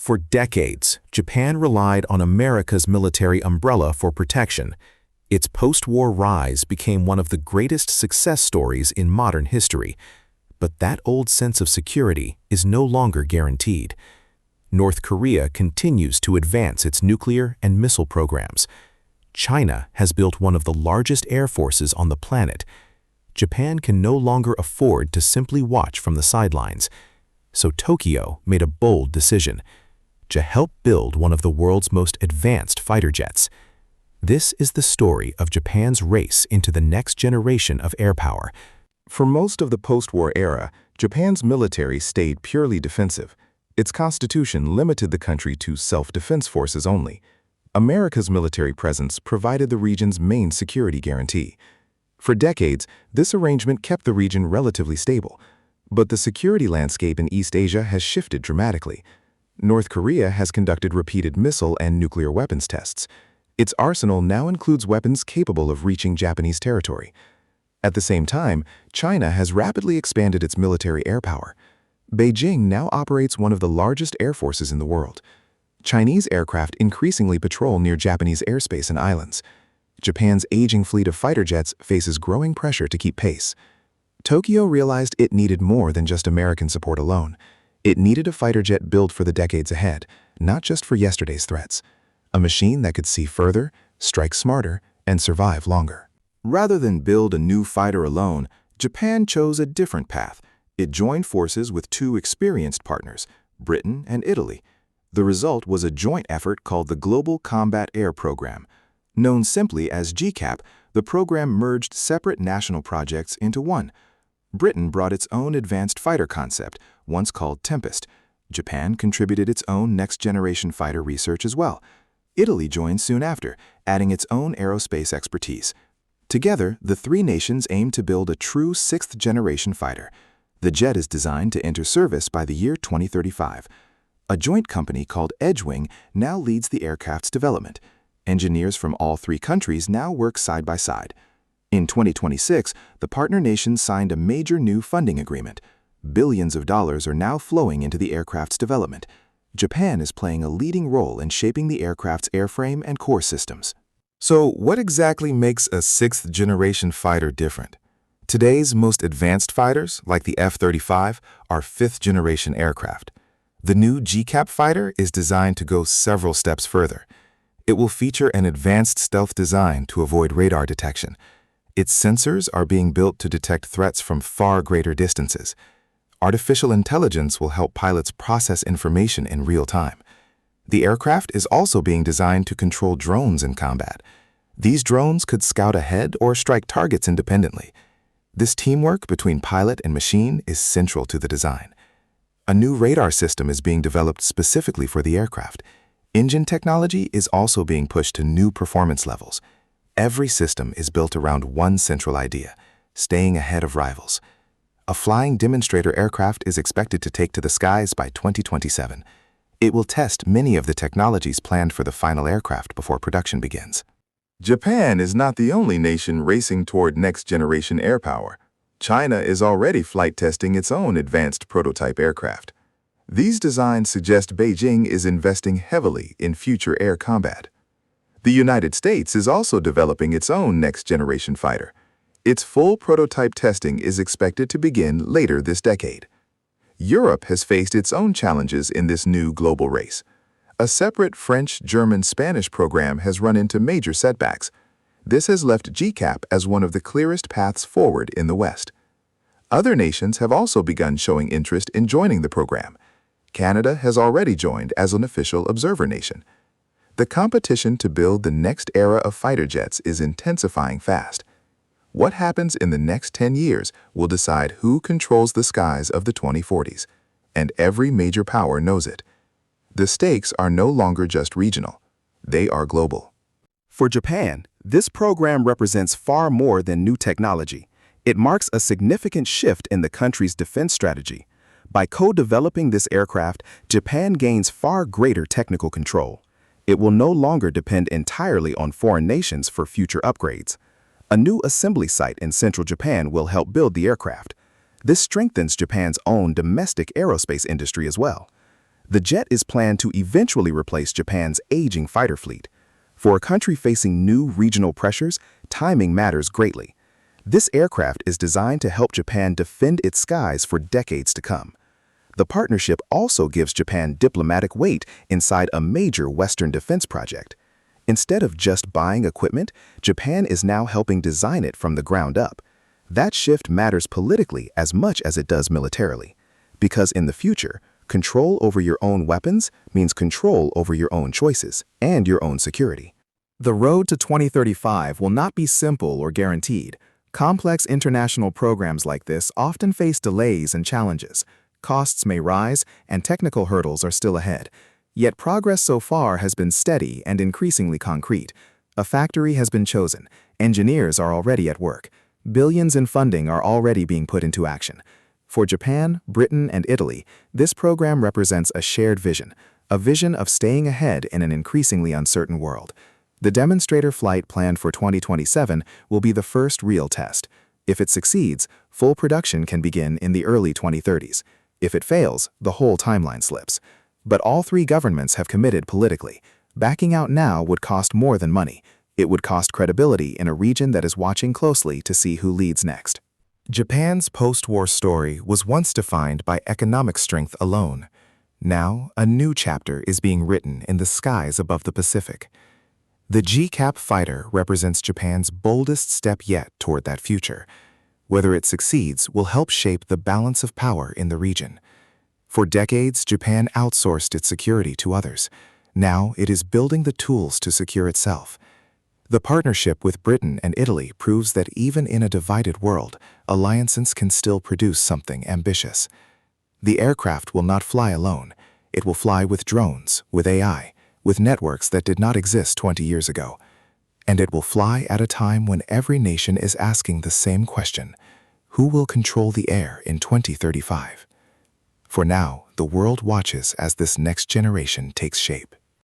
For decades, Japan relied on America's military umbrella for protection. Its post-war rise became one of the greatest success stories in modern history. But that old sense of security is no longer guaranteed. North Korea continues to advance its nuclear and missile programs. China has built one of the largest air forces on the planet. Japan can no longer afford to simply watch from the sidelines. So Tokyo made a bold decision to help build one of the world's most advanced fighter jets. This is the story of Japan's race into the next generation of air power. For most of the post-war era, Japan's military stayed purely defensive. Its constitution limited the country to self-defense forces only. America's military presence provided the region's main security guarantee. For decades, this arrangement kept the region relatively stable. But the security landscape in East Asia has shifted dramatically. North Korea has conducted repeated missile and nuclear weapons tests. Its arsenal now includes weapons capable of reaching Japanese territory. At the same time, China has rapidly expanded its military air power. Beijing now operates one of the largest air forces in the world. Chinese aircraft increasingly patrol near Japanese airspace and islands. Japan's aging fleet of fighter jets faces growing pressure to keep pace. Tokyo realized it needed more than just American support alone. It needed a fighter jet built for the decades ahead, not just for yesterday's threats. A machine that could see further, strike smarter, and survive longer. Rather than build a new fighter alone, Japan chose a different path. It joined forces with two experienced partners, Britain and Italy. The result was a joint effort called the Global Combat Air Program. Known simply as GCAP, the program merged separate national projects into one. Britain brought its own advanced fighter concept, once called Tempest. Japan contributed its own next-generation fighter research as well. Italy joined soon after, adding its own aerospace expertise. Together, the three nations aim to build a true sixth-generation fighter. The jet is designed to enter service by the year 2035. A joint company called Edgewing now leads the aircraft's development. Engineers from all three countries now work side by side. In 2026, the partner nations signed a major new funding agreement. Billions of dollars are now flowing into the aircraft's development. Japan is playing a leading role in shaping the aircraft's airframe and core systems. So, what exactly makes a sixth-generation fighter different? Today's most advanced fighters, like the F-35, are fifth-generation aircraft. The new GCAP fighter is designed to go several steps further. It will feature an advanced stealth design to avoid radar detection. Its sensors are being built to detect threats from far greater distances. Artificial intelligence will help pilots process information in real time. The aircraft is also being designed to control drones in combat. These drones could scout ahead or strike targets independently. This teamwork between pilot and machine is central to the design. A new radar system is being developed specifically for the aircraft. Engine technology is also being pushed to new performance levels. Every system is built around one central idea: staying ahead of rivals. A flying demonstrator aircraft is expected to take to the skies by 2027. It will test many of the technologies planned for the final aircraft before production begins. Japan is not the only nation racing toward next-generation air power. China is already flight testing its own advanced prototype aircraft. These designs suggest Beijing is investing heavily in future air combat. The United States is also developing its own next-generation fighter. Its full prototype testing is expected to begin later this decade. Europe has faced its own challenges in this new global race. A separate French, German, Spanish program has run into major setbacks. This has left GCAP as one of the clearest paths forward in the West. Other nations have also begun showing interest in joining the program. Canada has already joined as an official observer nation. The competition to build the next era of fighter jets is intensifying fast. What happens in the next 10 years will decide who controls the skies of the 2040s, and every major power knows it. The stakes are no longer just regional. They are global. For Japan, this program represents far more than new technology. It marks a significant shift in the country's defense strategy. By co-developing this aircraft, Japan gains far greater technical control. It will no longer depend entirely on foreign nations for future upgrades. A new assembly site in central Japan will help build the aircraft. This strengthens Japan's own domestic aerospace industry as well. The jet is planned to eventually replace Japan's aging fighter fleet. For a country facing new regional pressures, timing matters greatly. This aircraft is designed to help Japan defend its skies for decades to come. The partnership also gives Japan diplomatic weight inside a major Western defense project. Instead of just buying equipment, Japan is now helping design it from the ground up. That shift matters politically as much as it does militarily. Because in the future, control over your own weapons means control over your own choices and your own security. The road to 2035 will not be simple or guaranteed. Complex international programs like this often face delays and challenges. Costs may rise, and technical hurdles are still ahead. Yet progress so far has been steady and increasingly concrete. A factory has been chosen. Engineers are already at work. Billions in funding are already being put into action. For Japan, Britain, and Italy, this program represents a shared vision, a vision of staying ahead in an increasingly uncertain world. The demonstrator flight planned for 2027 will be the first real test. If it succeeds, full production can begin in the early 2030s. If it fails, the whole timeline slips. But all three governments have committed politically. Backing out now would cost more than money. It would cost credibility in a region that is watching closely to see who leads next. Japan's post-war story was once defined by economic strength alone. Now, a new chapter is being written in the skies above the Pacific. The GCAP fighter represents Japan's boldest step yet toward that future. Whether it succeeds will help shape the balance of power in the region. For decades, Japan outsourced its security to others. Now it is building the tools to secure itself. The partnership with Britain and Italy proves that even in a divided world, alliances can still produce something ambitious. The aircraft will not fly alone. It will fly with drones, with AI, with networks that did not exist 20 years ago. And it will fly at a time when every nation is asking the same question: who will control the air in 2035? For now, the world watches as this next generation takes shape.